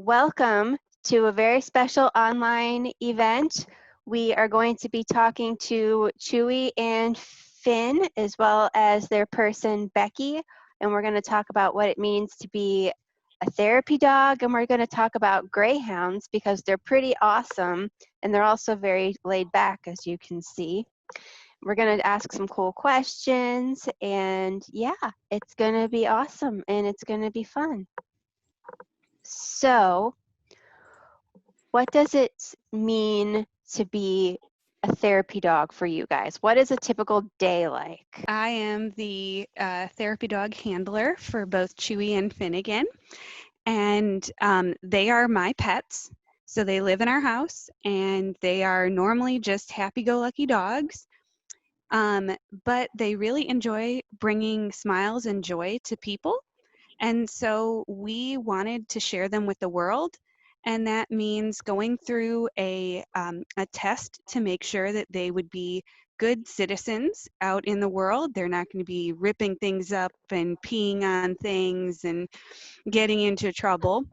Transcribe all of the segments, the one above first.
Welcome to a very special online event. We are going to be talking to Chewie and Finn, as well as their person, Becky, and we're going to talk about what it means to be a therapy dog, and we're going to talk about greyhounds because they're pretty awesome, and they're also very laid back, as you can see. We're going to ask some cool questions, and yeah, it's going to be awesome, and it's going to be fun. So, what does it mean to be a therapy dog for you guys? What is a typical day like? I am the therapy dog handler for both Chewie and Finnegan, and they are my pets. So they live in our house, and they are normally just happy-go-lucky dogs, but they really enjoy bringing smiles and joy to people. And so we wanted to share them with the world. And that means going through a test to make sure that they would be good citizens out in the world. They're not going to be ripping things up and peeing on things and getting into trouble.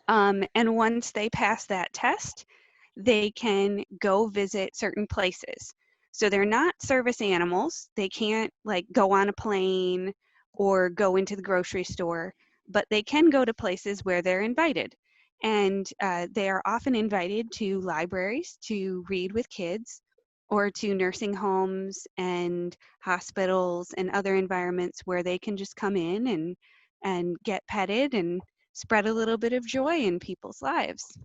And once they pass that test, they can go visit certain places. So they're not service animals. They can't like go on a plane or go into the grocery store, but they can go to places where they're invited. And they are often invited to libraries to read with kids or to nursing homes and hospitals and other environments where they can just come in and get petted and spread a little bit of joy in people's lives.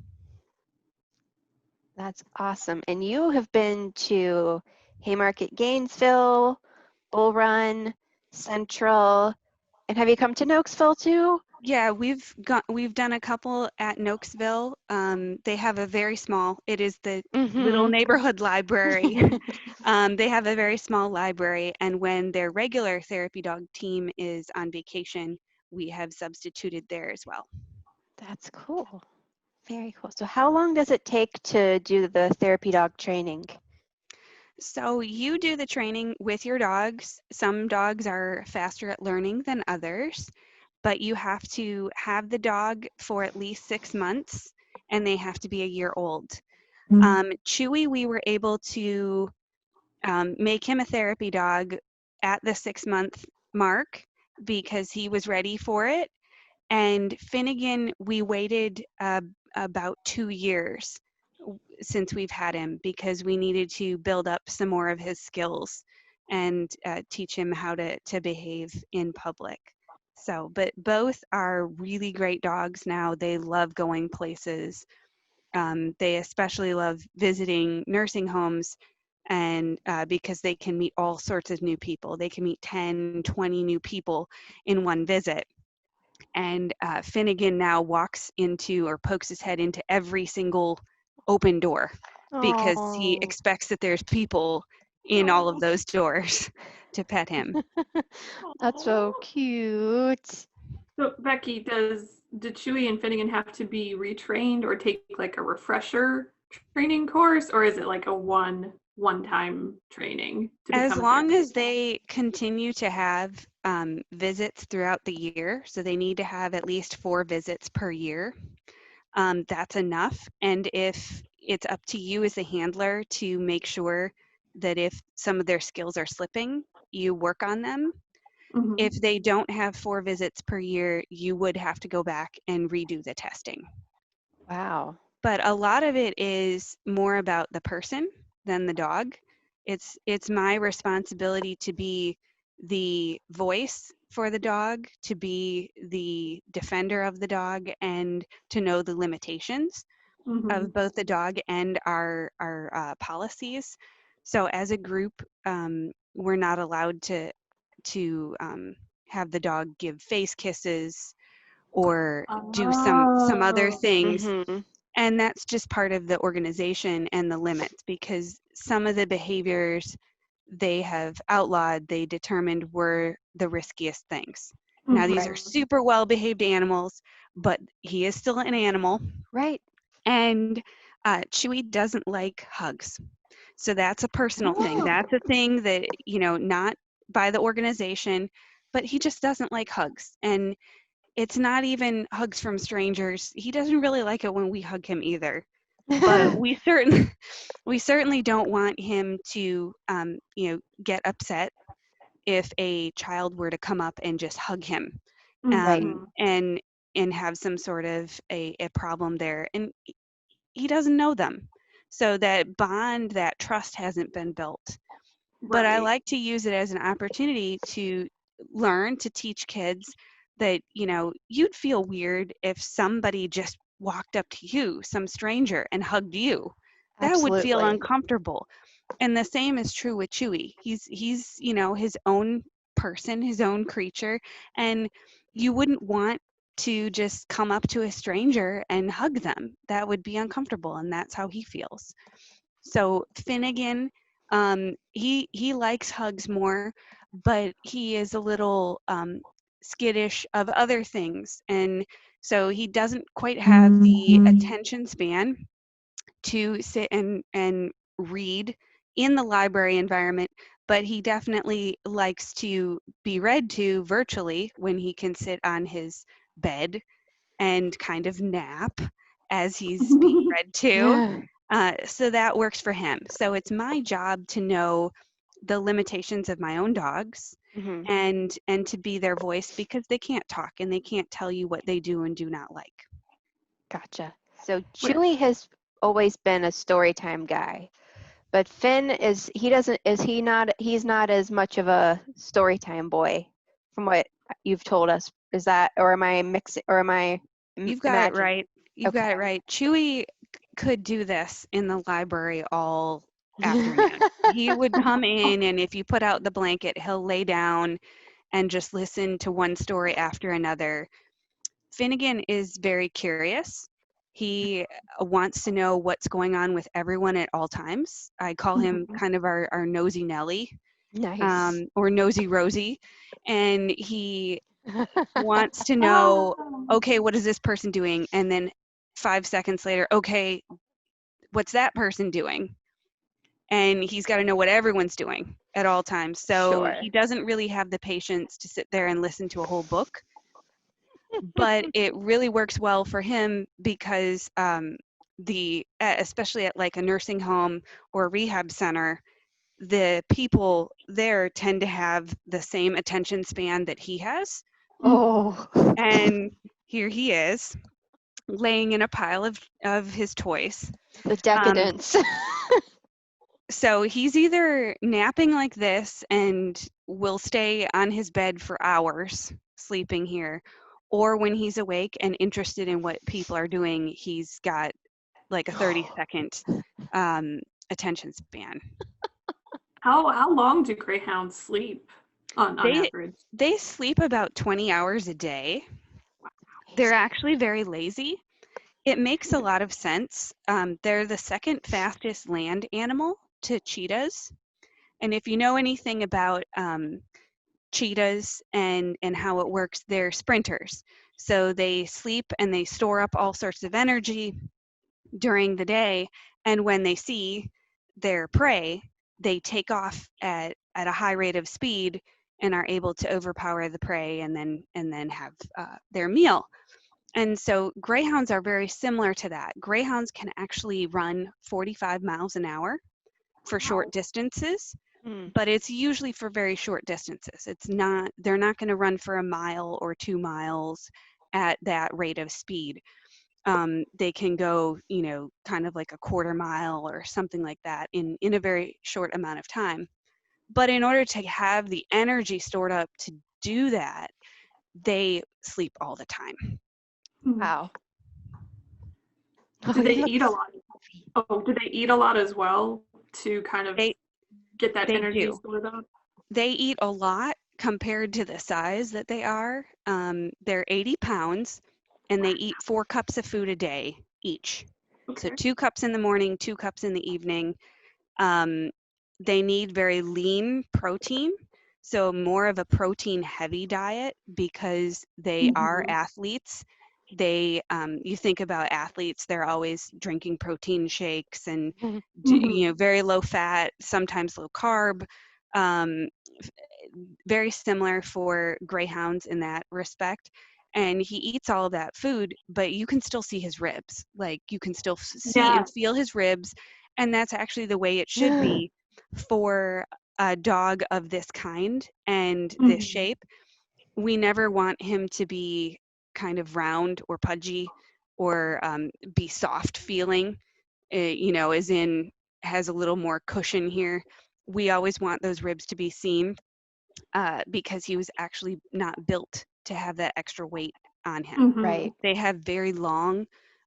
That's awesome. And you have been to Haymarket Gainesville, Bull Run, Central, and have you come to Nokesville too? Yeah, we've done a couple at Nokesville. They have a very small. It is the little Mm-hmm. neighborhood library. They have a very small library, and when their regular therapy dog team is on vacation, we have substituted there as well. That's cool. Very cool. So how long does it take to do the therapy dog training? So you do the training with your dogs. Some dogs are faster at learning than others, but you have to have the dog for at least 6 months, and they have to be a year old. Chewy, we were able to make him a therapy dog at the 6 month mark because he was ready for it. And Finnegan, we waited about 2 years since we've had him because we needed to build up some more of his skills and teach him how to behave in public. So, but both are really great dogs now. They love going places. They especially love visiting nursing homes and because they can meet all sorts of new people. They can meet 10, 20 new people in one visit. And Finnegan now walks into or pokes his head into every single open door because he Oh. expects that there's people in all of those doors to pet him. That's so cute. So Becky, did Chewie and Finnegan have to be retrained or take like a refresher training course, or is it like a one-time training to As become a long therapist? as they continue to have visits throughout the year, so they need to have at least 4 visits per year, that's enough. And if it's up to you as a handler to make sure that if some of their skills are slipping, you work on them. Mhm. If they don't have 4 visits per year, you would have to go back and redo the testing. Wow. But a lot of it is more about the person than the dog. It's my responsibility to be the voice for the dog, to be the defender of the dog, and to know the limitations of Mhm. both the dog and our policies. So as a group, we're not allowed to have the dog give face kisses or do some other Oh. things, Mm-hmm. and that's just part of the organization and the limits because some of the behaviors they have outlawed, they determined were the riskiest things. Now, these are Mhm. super well behaved animals, but he is still an animal. Right. And Chewy doesn't like hugs. So that's a personal thing. Oh. That's a thing that, not by the organization, but he just doesn't like hugs. And it's not even hugs from strangers. He doesn't really like it when we hug him either. But we certainly don't want him to, get upset if a child were to come up and just hug him, Right. and have some sort of a problem there. And he doesn't know them. So that bond, that trust hasn't been built. But I Right. like to use it as an opportunity to learn, to teach kids that, you'd feel weird if somebody just walked up to you, some stranger, and hugged you. That would feel Absolutely. uncomfortable. And the same is true with Chewie. He's his own person, his own creature, and you wouldn't want to just come up to a stranger and hug them. That would be uncomfortable, and that's how he feels. So Finnegan, he likes hugs more, but he is a little skittish of other things, and so he doesn't quite have the attention span to sit and read in the library environment, but he definitely likes to be read to virtually when he can sit on his bed and kind of nap as he's being read to. So that works for him. So it's my job to know the limitations of my own dogs Hmm. and to be their voice, because they can't talk and they can't tell you what they do and do not like. Gotcha. So Wait, Chewie has always been a story time guy, but Finn he's not as much of a story time boy from what you've told us. Is that, or am I mixing, or am I You've got it imagining? right. You've got Okay. it right. Chewy could do this in the library all afternoon. He would come in, and if you put out the blanket, he'll lay down and just listen to one story after another. Finnegan is very curious. He wants to know what's going on with everyone at all times. I call him kind of our nosy Nelly, Nice. or nosy Rosie. And he wants to know, oh, okay, what is this person doing? And then 5 seconds later, okay, what's that person doing? And he's got to know what everyone's doing at all times. So Sure. he doesn't really have the patience to sit there and listen to a whole book. But it really works well for him because especially at like a nursing home or a rehab center, the people there tend to have the same attention span that he has. Oh, And here he is, laying in a pile of his toys. the Um, decadence. so he's either napping like this and will stay on his bed for hours sleeping here, or when he's awake and interested in what people are doing, he's got like a 30-second attention span. how long do greyhounds sleep on They average? they sleep about 20 hours a day. They're actually very lazy. It makes a lot of sense. They're the second fastest land animal to cheetahs. And if you know anything about cheetahs and how it works, they're sprinters. So they sleep and they store up all sorts of energy during the day. And when they see their prey, they take off at a high rate of speed and are able to overpower the prey and then have their meal. And so greyhounds are very similar to that. Greyhounds can actually run 45 miles an hour for short distances, Mm. but it's usually for very short distances. They're not going to run for a mile or 2 miles at that rate of speed. They can go, kind of like a quarter mile or something like that in a very short amount of time. But in order to have the energy stored up to do that, they sleep all the time. Wow. Oh, Do he they eat a looks lot? fluffy. Oh, do they eat a lot as well to kind of They get that they energy do. stored up? They eat a lot compared to the size that they are. They're 80 pounds and they eat 4 cups of food a day each. So Okay. 2 cups in the morning, 2 cups in the evening. Um, they need very lean protein, so more of a protein heavy diet because they are Mhm. athletes. You think about athletes, they're always drinking protein shakes and Mhm. very low fat, sometimes low carb. Um, very similar for greyhounds in that respect. and he eats all of that food, but you can still see his ribs. Like you can still see and Yes. feel his ribs, and that's actually the way it should be for a dog of this kind and this Mhm. shape. We never want him to be kind of round or pudgy or be soft feeling, as in has a little more cushion here. We always want those ribs to be seen because he was actually not built to have that extra weight on him. Mhm. Right. They have very long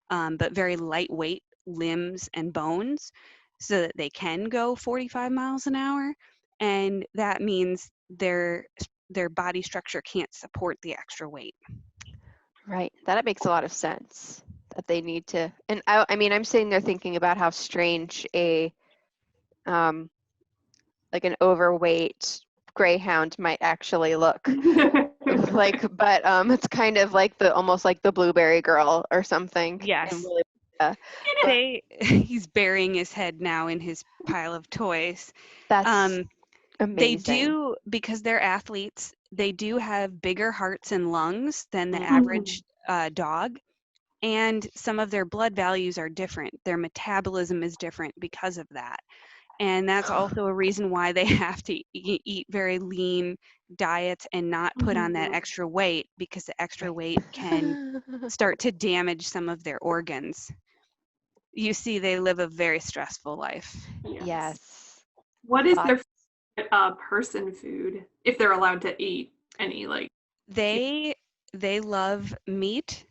but very lightweight limbs and bones so that they can go 45 miles an hour. And that means their body structure can't support the extra weight. Right. That makes a lot of sense that they need to. And I mean, I'm sitting there thinking about how strange um, like an overweight greyhound might actually look. Like, but it's kind of like almost like the Blueberry Girl or something. Yes. And really, He's burying his head now in his pile of toys. that's They amazing. do, because they're athletes, they do have bigger hearts and lungs than the Mhm. average dog. And some of their blood values are different. Their metabolism is different because of that. And that's also a reason why they have to eat very lean diets and not put on that Mhm. extra weight, because the extra Right. weight can start to damage some of their organs. You see, they live a very stressful life. Yes. Yes. What is Lot. their favorite, person food if they're allowed to eat any? Like, They love meat,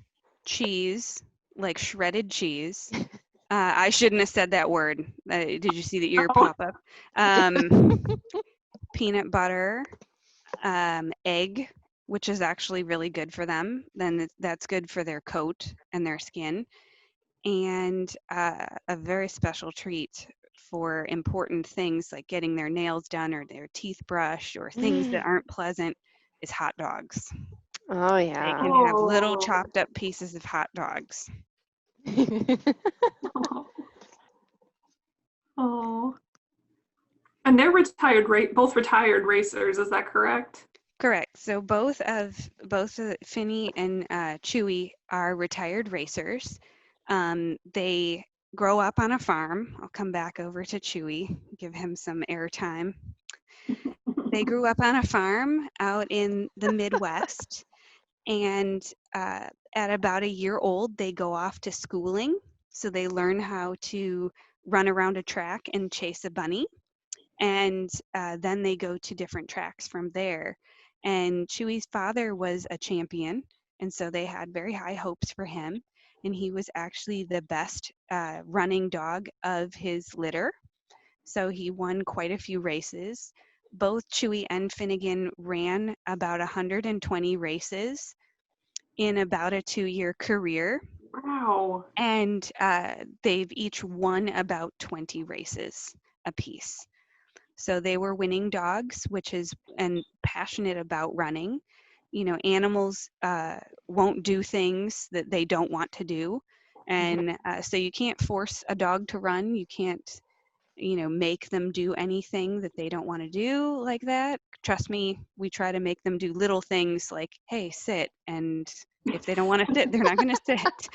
cheese, like shredded cheese. I shouldn't have said that word. Did you see the ear oh, pop up? Um, peanut butter, egg, which is actually really good for them. Then that's good for their coat and their skin. And a very special treat for important things like getting their nails done or their teeth brushed or things that aren't pleasant is hot dogs. Oh They yeah. can have little oh, chopped up pieces of hot dogs. oh. And they're both retired racers. Is that correct? Correct. So both Finny and Chewie are retired racers. They grow up on a farm. I'll come back over to Chewie, give him some airtime. They grew up on a farm out in the Midwest, and at about a year old, they go off to schooling. So they learn how to run around a track and chase a bunny, and then they go to different tracks from there. And Chewie's father was a champion, and so they had very high hopes for him. And he was actually the best running dog of his litter. So he won quite a few races. Both Chewie and Finnegan ran about 120 races in about a 2-year career. Wow. And they've each won about 20 races apiece. So they were winning dogs, and passionate about running. Animals won't do things that they don't want to do. And so you can't force a dog to run. You can't, make them do anything that they don't want to do like that. Trust me, we try to make them do little things like, hey, sit. And if they don't want to sit, they're not going to sit.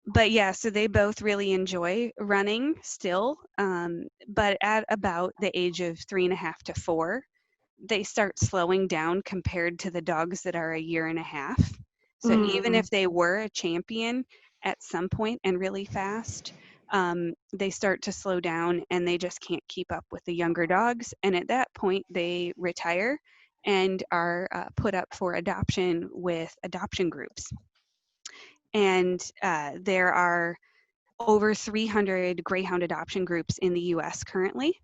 But yeah, so they both really enjoy running still. But at about the age of 3.5 to 4, they start slowing down compared to the dogs that are a year and a half. So even if they were a champion at some point and really fast, they start to slow down and they just can't keep up with the younger dogs. And at that point, they retire and are put up for adoption with adoption groups. And there are over 300 Greyhound adoption groups in the US currently.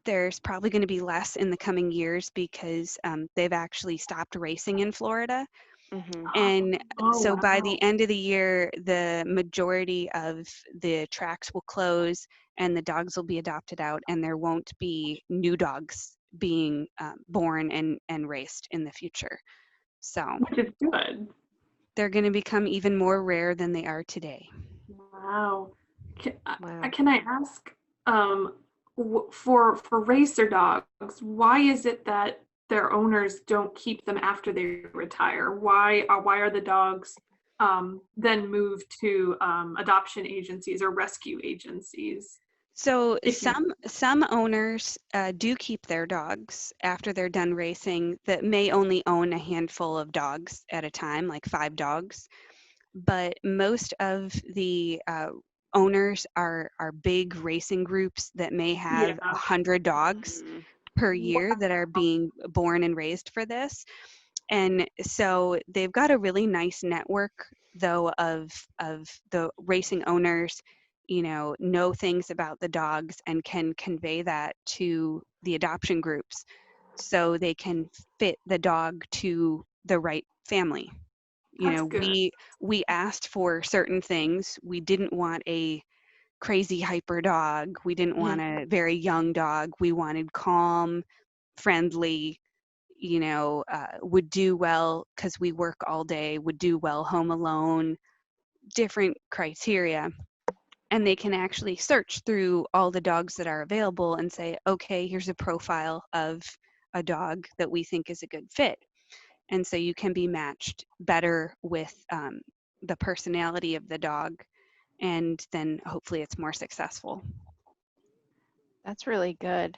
There's probably going to be less in the coming years because they've actually stopped racing in Florida. Mhm. And so by wow. the end of the year, the majority of the tracks will close and the dogs will be adopted out, and there won't be new dogs being born and raced in the future. So Which is good. they're going to become even more rare than they are today. Wow. Wow. Can I ask, for racer dogs, why is it that their owners don't keep them after they retire? Why are the dogs then moved to adoption agencies or rescue agencies? So If you, some owners do keep their dogs after they're done racing that may only own a handful of dogs at a time, like 5 dogs. But most of the owners are big racing groups that may have yeah, 100 dogs Mhm. per year that are being born and raised for this. And so they've got a really nice network though of the racing owners, know things about the dogs and can convey that to the adoption groups so they can fit the dog to the right family. that's good. We asked for certain things. We didn't want a crazy hyper dog. We didn't want a very young dog. We wanted calm, friendly, would do well because we work all day, would do well home alone, different criteria. And they can actually search through all the dogs that are available and say, okay, here's a profile of a dog that we think is a good fit. And so you can be matched better with the personality of the dog, and then hopefully it's more successful. That's really good.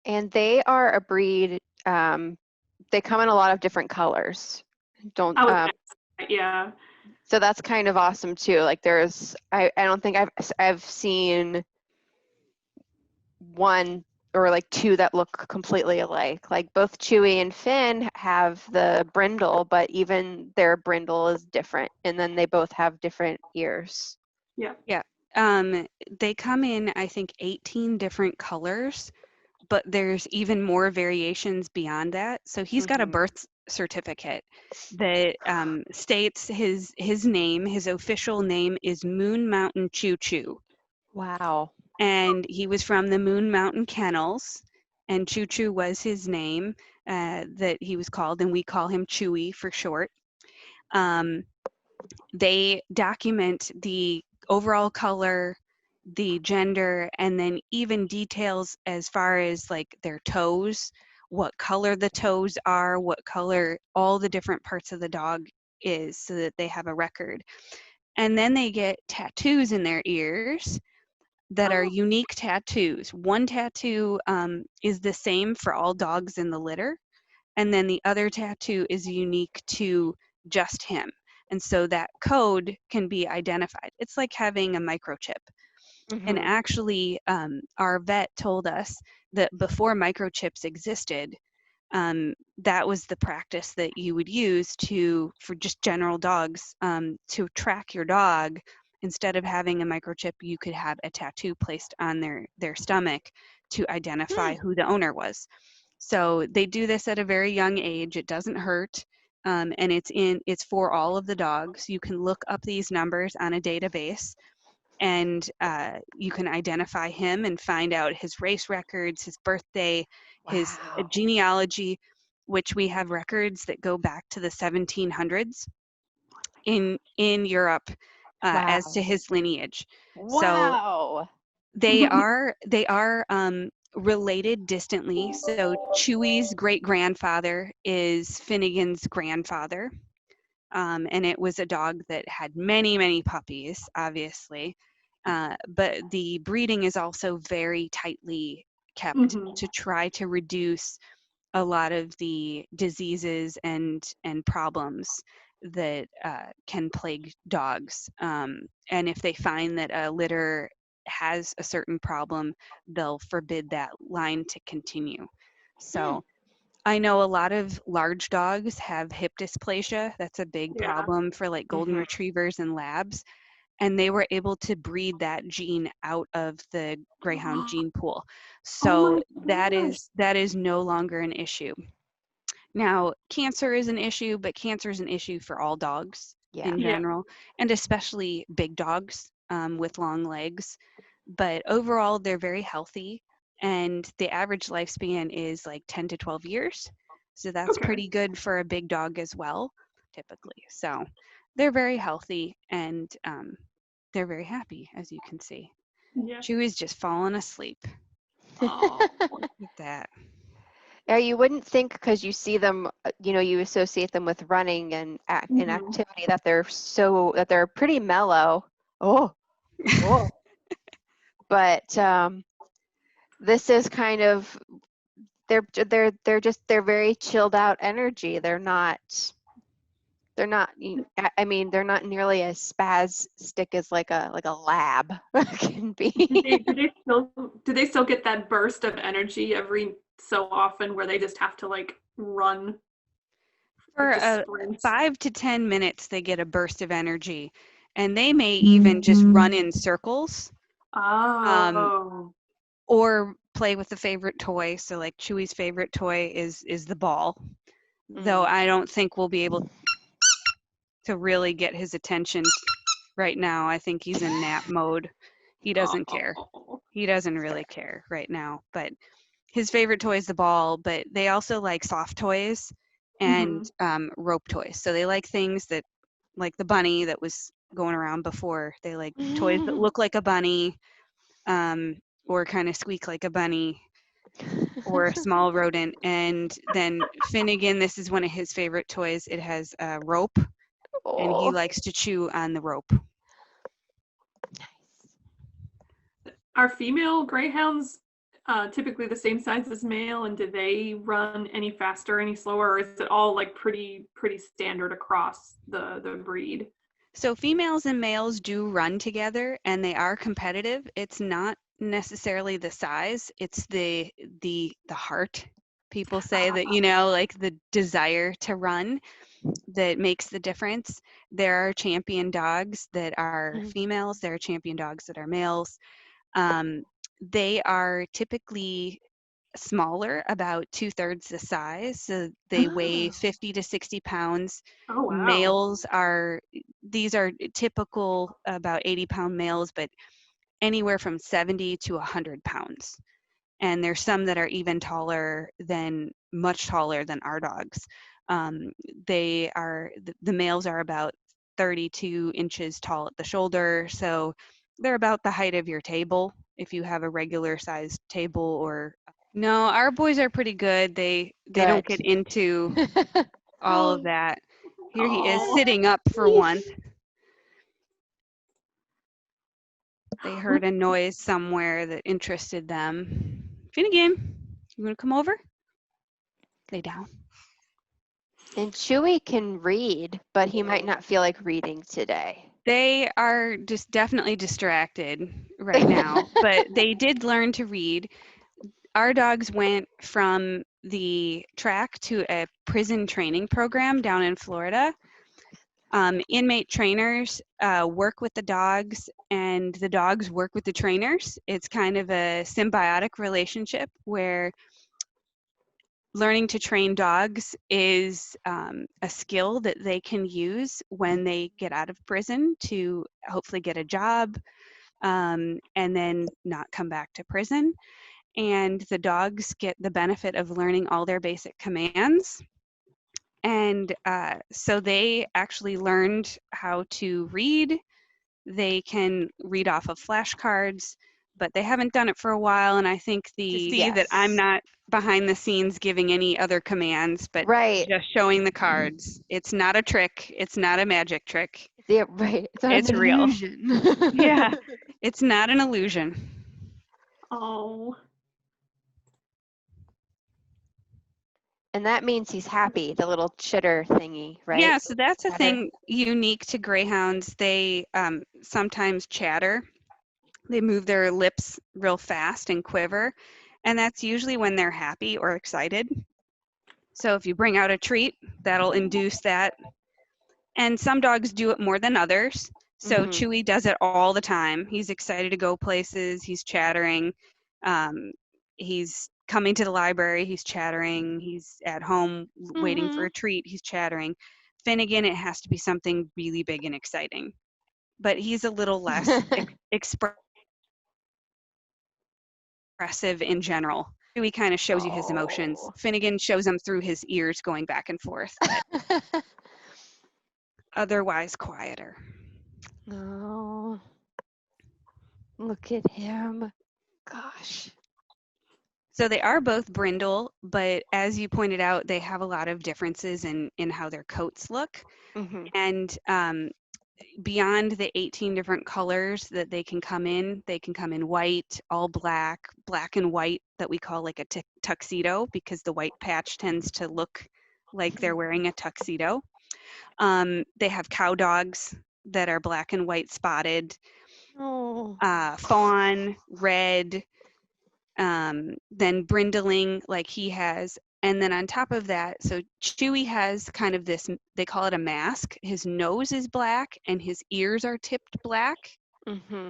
And they are a breed, they come in a lot of different colors. Don't I was gonna say, yeah. So that's kind of awesome too. Like I don't think I've seen one or like two that look completely alike. Like both Chewie and Finn have the brindle, but even their brindle is different. And then they both have different ears. Yeah. Yeah. They come in, I think, 18 different colors, but there's even more variations beyond that. So he's got a Mhm. birth certificate that states his name, his official name is Moon Mountain Choo Choo. Wow. And he was from the Moon Mountain Kennels, and Choo Choo was his name that he was called, and we call him Chewie for short. Um, they document the overall color, the gender, and then even details as far as like their toes, what color the toes are, what color all the different parts of the dog is, so that they have a record. And then they get tattoos in their ears that are Oh, unique tattoos. One tattoo is the same for all dogs in the litter, and then the other tattoo is unique to just him. And so that code can be identified. It's like having a microchip. And Mhm. actually, our vet told us that before microchips existed, that was the practice that you would use for just general dogs, to track your dog. Instead of having a microchip, you could have a tattoo placed on their stomach to identify who the owner was. So they do this at a very young age. It doesn't hurt. And it's for all of the dogs. You can look up these numbers on a database, and you can identify him and find out his race records, his birthday, his Wow. genealogy, which we have records that go back to the 1700s in Europe as Wow. to his lineage. So Wow. they are related distantly. So Chewie's great grandfather is Finnegan's grandfather. And it was a dog that had many, many puppies, obviously. But the breeding is also very tightly kept hmm. to try to reduce a lot of the diseases and problems that can plague dogs. And if they find that a litter has a certain problem, they'll forbid that line to continue. Hmm. So I know a lot of large dogs have hip dysplasia. That's a big Yeah. problem for like golden Mhm. retrievers and labs. And they were able to breed that gene out of the greyhound gene pool. Oh So my gosh. that is no longer an issue. Now, cancer is an issue, but cancer is an issue for all dogs Yeah. in Yeah. general, and especially big dogs with long legs. But overall, they're very healthy, and the average lifespan is like 10 to 12 years. So that's Okay. pretty good for a big dog as well, typically. So they're very healthy, and they're very happy, as you can see. Yeah. Chewie's just falling asleep. Oh. Look at that. Yeah, you wouldn't think because you see them, you associate them with running and Mhm. activity that they're pretty mellow. Oh, oh. But this is kind of they're very chilled out energy. I mean, they're not nearly as spastic as like a lab can be. Do they still get that burst of energy every so often where they just have to like run, For like just sprint? 5 to 10 minutes, they get a burst of energy, and they may even just run in circles, Oh. or play with the favorite toy. So, like Chewie's favorite toy is the ball, though Mm. I don't think we'll be able to really get his attention right now. I think he's in nap mode. He doesn't care. Oh. He doesn't really care right now, but his favorite toy is the ball, but they also like soft toys and rope toys. So they like things that, like the bunny that was going around before. They like toys that look like a bunny, or kind of squeak like a bunny, or a small rodent. And then Finnegan, this is one of his favorite toys. It has a rope, and he Oh. likes to chew on the rope. Are female greyhounds typically the same size as male, and do they run any faster, any slower, or is it all like pretty standard across the breed? So females and males do run together, and they are competitive. It's not necessarily the size, it's the heart. People say that, like the desire to run that makes the difference. There are champion dogs that are Mhm. females, there are champion dogs that are males. Um, they are typically smaller, about 2/3 the size. So they weigh Oh. 50 to 60 pounds. Oh wow. Males are, these are typical about 80-pound males, but anywhere from 70 to 100 pounds. And there's some that are even much taller than our dogs. Um, the males are about 32 inches tall at the shoulder. So they're about the height of your table if you have a regular sized table. Or no, our boys are pretty good. They don't Good. get into all of that. Here he is Oh. sitting up for once. They heard a noise somewhere that interested them. Finnegan, you want to come over? Lay down. And Chewie can read, but he might not feel like reading today. They are just definitely distracted right now, but they did learn to read. Our dogs went from the track to a prison training program down in Florida. Inmate trainers work with the dogs, and the dogs work with the trainers. It's kind of a symbiotic relationship where learning to train dogs is a skill that they can use when they get out of prison to hopefully get a job, and then not come back to prison. And the dogs get the benefit of learning all their basic commands. And so they actually learned how to read. They can read off of flashcards, but they haven't done it for a while. And I think to see that I'm Yes. not behind the scenes giving any other commands, but Right. just showing the cards. It's not a trick. It's not a magic trick. Yeah, right. It's not It's an real. illusion. Yeah, it's not an illusion. Oh. And that means he's happy, the little chitter thingy, right? Yeah, so that's a Chatter. thing unique to greyhounds. They sometimes chatter. They move their lips real fast and quiver, and that's usually when they're happy or excited. So if you bring out a treat, that'll induce that. And some dogs do it more than others. So Mhm. Chewie does it all the time. He's excited to go places. He's chattering. He's coming to the library. He's chattering. He's at home waiting for Mhm. a treat. He's chattering. Finnegan, it has to be something really big and exciting. But he's a little less expressive in general. Chewie kind of shows you his emotions. Oh. Finnegan shows them through his ears going back and forth, but otherwise quieter. Oh, look at him. Gosh. So they are both brindle, but as you pointed out, they have a lot of differences in how their coats look. Mm-hmm. And beyond the 18 different colors that they can come in, they can come in white, all black, black and white that we call like a tuxedo, because the white patch tends to look like they're wearing a tuxedo. They have cow dogs that are black and white spotted, Oh. fawn, red, then brindling like he has. And then on top of that, so Chewie has kind of this, they call it a mask. His nose is black and his ears are tipped black. Mm-hmm.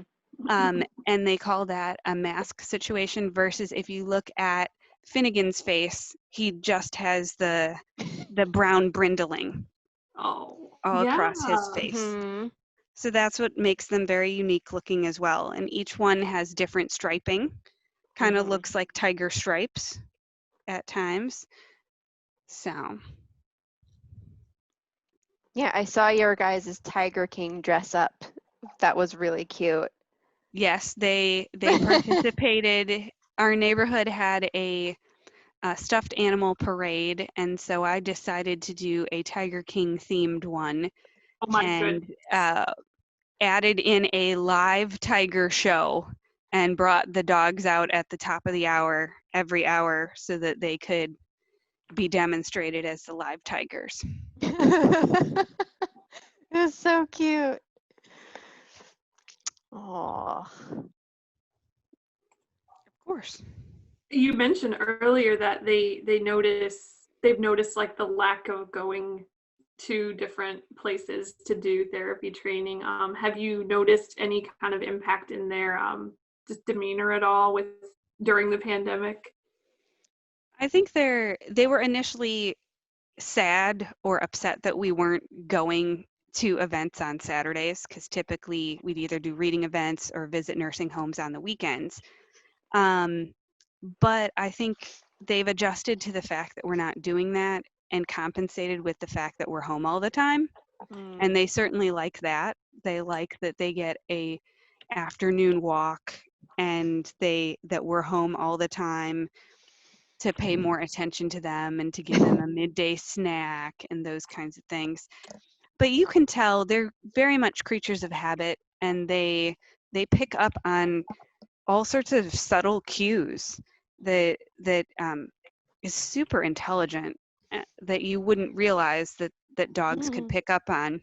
And they call that a mask situation versus if you look at Finnegan's face, he just has the brown brindling Oh, all yeah. across his face. Mm-hmm. So that's what makes them very unique looking as well. And each one has different striping, kind of Mm-hmm. looks like tiger stripes at times. So Yeah, I saw your guys' Tiger King dress up. That was really cute. yes, they participated. Our neighborhood had a stuffed animal parade, and so I decided to do a Tiger King themed one Oh my and goodness. added in a live tiger show and brought the dogs out at the top of the hour every hour so that they could be demonstrated as the live tigers. It was so cute. Oh. Of course. You mentioned earlier that they've noticed like the lack of going to different places to do therapy training. Have you noticed any kind of impact in their just demeanor at all with during the pandemic? I think they were initially sad or upset that we weren't going to events on Saturdays because typically we'd either do reading events or visit nursing homes on the weekends. But I think they've adjusted to the fact that we're not doing that and compensated with the fact that we're home all the time. And they certainly like that. They like that they get a afternoon walk and that we're home all the time to pay more attention to them and to give them a midday snack and those kinds of things. But you can tell they're very much creatures of habit and they pick up on all sorts of subtle cues that is super intelligent that you wouldn't realize that dogs could pick up on.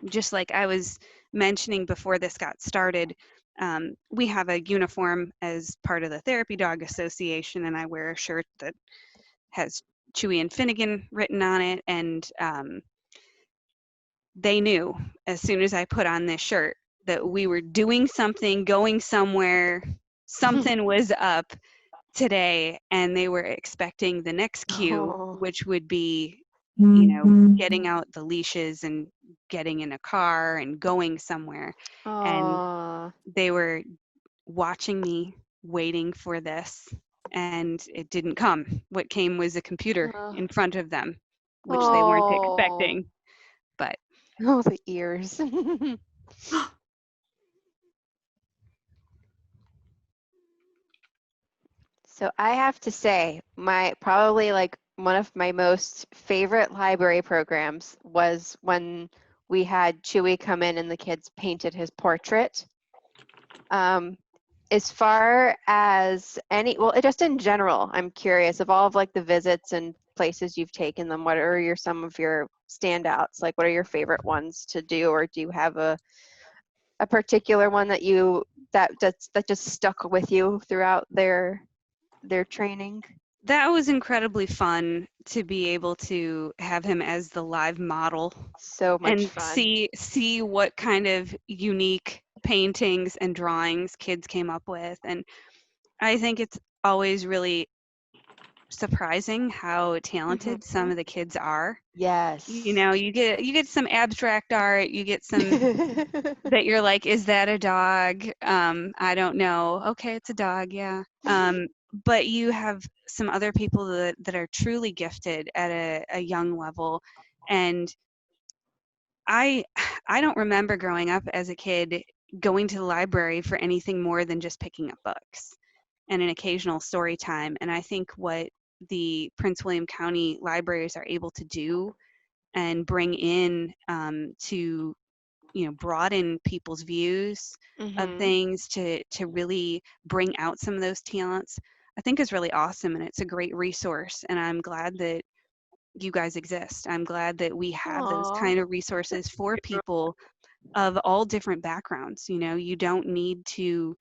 Just like I was mentioning before this got started, we have a uniform as part of the Therapy Dog Association, and I wear a shirt that has Chewie and Finnegan written on it. And they knew as soon as I put on this shirt that we were doing something, going somewhere, something was up today, and they were expecting the next cue, Oh. which would be, you know, getting out the leashes and getting in a car and going somewhere. And Aw. they were watching me waiting for this, and it didn't come. What came was a computer in front of them, which they weren't Oh. expecting. But Oh, the ears. So I have to say, my probably like one of my most favorite library programs was when we had Chewie come in and the kids painted his portrait. As far as well, just in general, I'm curious of all of like the visits and places you've taken them. What are some of your standouts? Like, what are your favorite ones to do, or do you have a particular one that that just stuck with you throughout their training? that was incredibly fun to be able to have him as the live model So much and fun. see what kind of unique paintings and drawings kids came up with. And I think it's always really surprising how talented some Mhm. of the kids are. You Yes. know, you get some abstract art, you get some that you're like, is that a dog? I don't know. Okay, it's a dog, yeah. But you have some other people that are truly gifted at a young level. And I I don't remember growing up as a kid going to the library for anything more than just picking up books. and an occasional story time. And I think what the Prince William County libraries are able to do and bring in to broaden people's views of Mhm. things, to really bring out some of those talents, I think is really awesome, and it's a great resource. And I'm glad that you guys exist. I'm glad that we have those Aw. kind of resources for people of all different backgrounds. You don't need to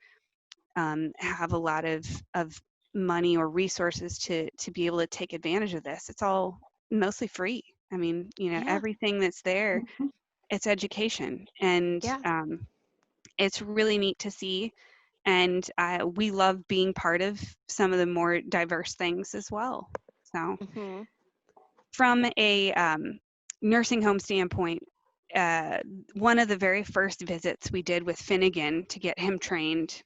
have a lot of money or resources to be able to take advantage of this. It's all mostly free. I mean, Yeah. everything that's there, it's education, and Yeah. it's really neat to see. And we love being part of some of the more diverse things as well. So Mhm. from a nursing home standpoint, one of the very first visits we did with Finnegan to get him trained,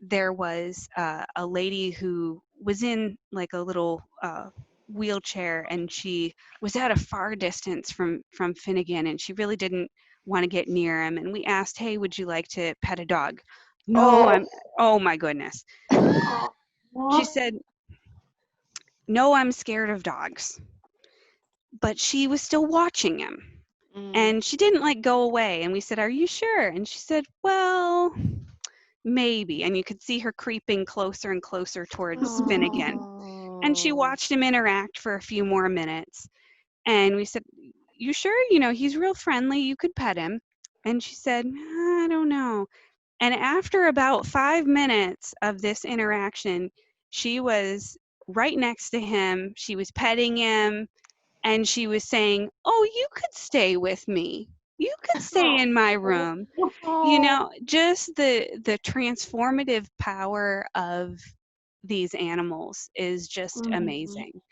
there was a lady who was in like a little wheelchair, and she was at a far distance from Finnegan, and she really didn't want to get near him. And we asked, "Hey, would you like to pet a dog?" No, Oh. I'm. Oh my goodness. Oh, She well, said, "No, I'm scared of dogs." But she was still watching him. Mm. And she didn't like go away. And we said, "Are you sure?" And she said, "Well, maybe." And you could see her creeping closer and closer towards Finnegan. And she Oh. watched him interact for a few more minutes. And we said, "You sure? He's real friendly. You could pet him." And she said, "I don't know." And after about 5 minutes of this interaction, she was right next to him. She was petting him, and she was saying, "Oh, you could stay with me. You could stay in my room." Oh. Just the transformative power of these animals is just mhm. amazing.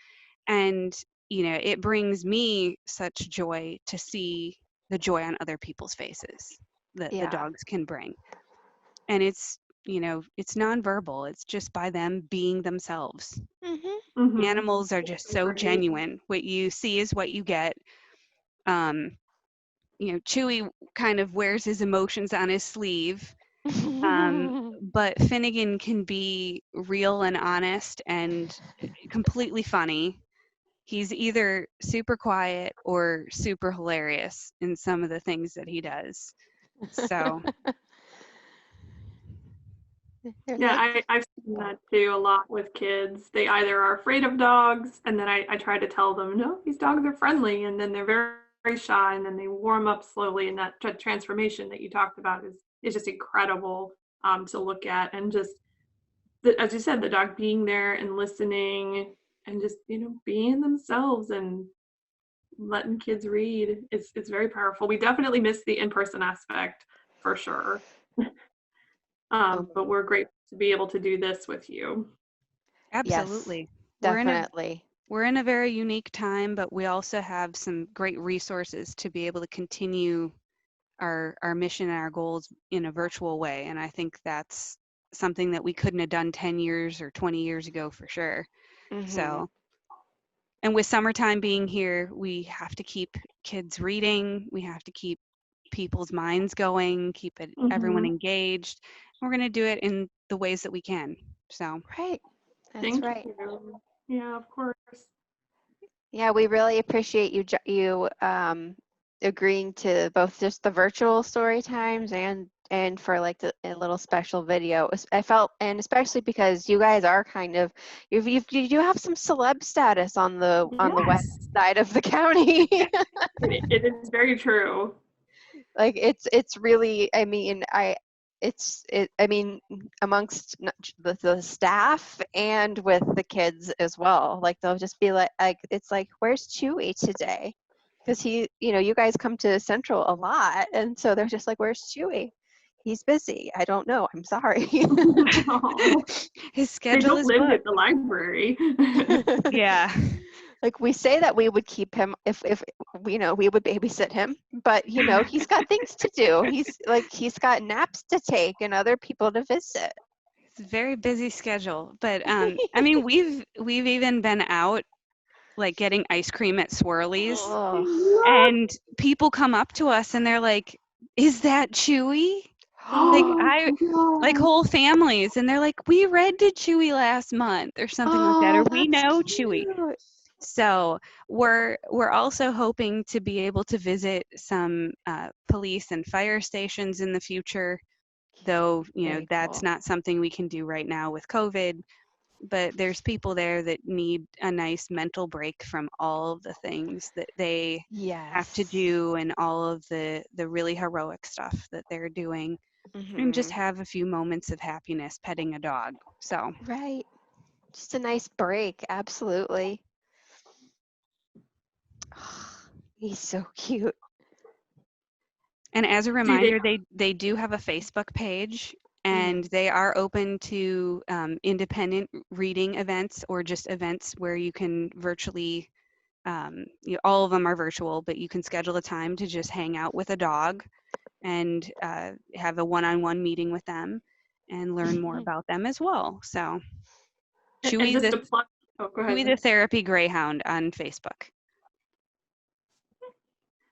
And it brings me such joy to see the joy on other people's faces that the Yeah. dogs can bring. And it's nonverbal. It's just by them being themselves. Mhm. Mhm. Animals are just so Right. genuine. What you see is what you get. um Chewie kind of wears his emotions on his sleeve. But Finnegan can be real and honest and completely funny. He's either super quiet or super hilarious in some of the things that he does. So, They're Yeah, like, I've seen that too a lot with kids. They either are afraid of dogs, and then I try to tell them, no, these dogs are friendly, and then they're very, very shy, and then they warm up slowly. And that transformation that you talked about is just incredible to look at. And just, as you said, the dog being there and listening and just, being themselves and letting kids read is very powerful. We definitely miss the in-person aspect for sure. oh, But we're grateful to be able to do this with you. yes, absolutely. We're in a definitely. we're in a very unique time, but we also have some great resources to be able to continue our mission and our goals in a virtual way. And I think that's something that we couldn't have done 10 years or 20 years ago for sure. Mhm. So, and with summertime being here, we have to keep kids reading. We have to keep people's minds going, keep everyone Mhm. engaged. We're going to do it in the ways that we can. So, Right. That's Thank right. you. Yeah, of course. Yeah, we really appreciate you agreeing to both just the virtual story times and for like a little special video. I felt, and especially because you guys are kind of you do have some celeb status on the west Yes, side of the county. it is very true. Like it's really, I mean, I mean, amongst the staff and with the kids as well. Like they'll just be like it's like, where's Chewie today? Because you guys come to Central a lot, and so they're just like, where's Chewie? He's busy. I don't know. I'm sorry. his They schedule don't is live at booked. the library. Yeah. Like we say that we would keep him if we would babysit him, but he's got things to do. He's got naps to take and other people to visit. It's a very busy schedule. But I mean, we've even been out like getting ice cream at Swirlies, Oh. and people come up to us and they're like, "Is that Chewy?" Like Oh, like no. whole families, and they're like, we read to Chewie last month or something like that, or Oh, we that's know Chewie. cute. So we're also hoping to be able to visit some police and fire stations in the future, though Very that's cool. not something we can do right now with COVID. But there's people there that need a nice mental break from all of the things that they have to Yes. do and all of the really heroic stuff that they're doing, and just Hmm. have a few moments of happiness petting a dog. So, Right. Just a nice break. Absolutely. He's so cute. and as a Do they? reminder, they do have a Facebook page, Mm. and they are open to independent reading events or just events where you can virtually all of them are virtual, but you can schedule a time to just hang out with a dog and have a one-on-one meeting with them and learn more about them as well. So And Chewie just the to plug. Oh, go Chewie ahead. the Therapy Greyhound on Facebook.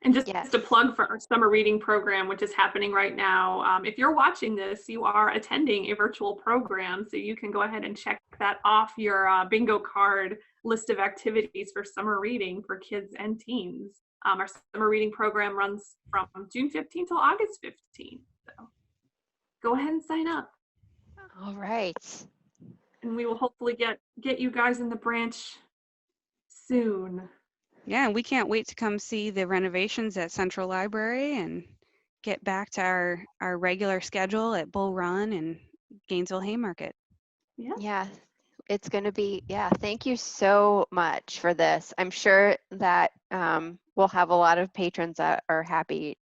And just Yes. to plug for our summer reading program, which is happening right now. If you're watching this, you are attending a virtual program, so you can go ahead and check that off your bingo card list of activities for summer reading for kids and teens. Our summer reading program runs from June 15th till August 15th. So go ahead and sign up, All right. and we will hopefully get you guys in the branch soon. Yeah, and we can't wait to come see the renovations at Central Library and get back to our regular schedule at Bull Run and Gainesville Haymarket. Yeah. Yeah, it's going to be, yeah, thank you so much for this. I'm sure that we'll have a lot of patrons that are happy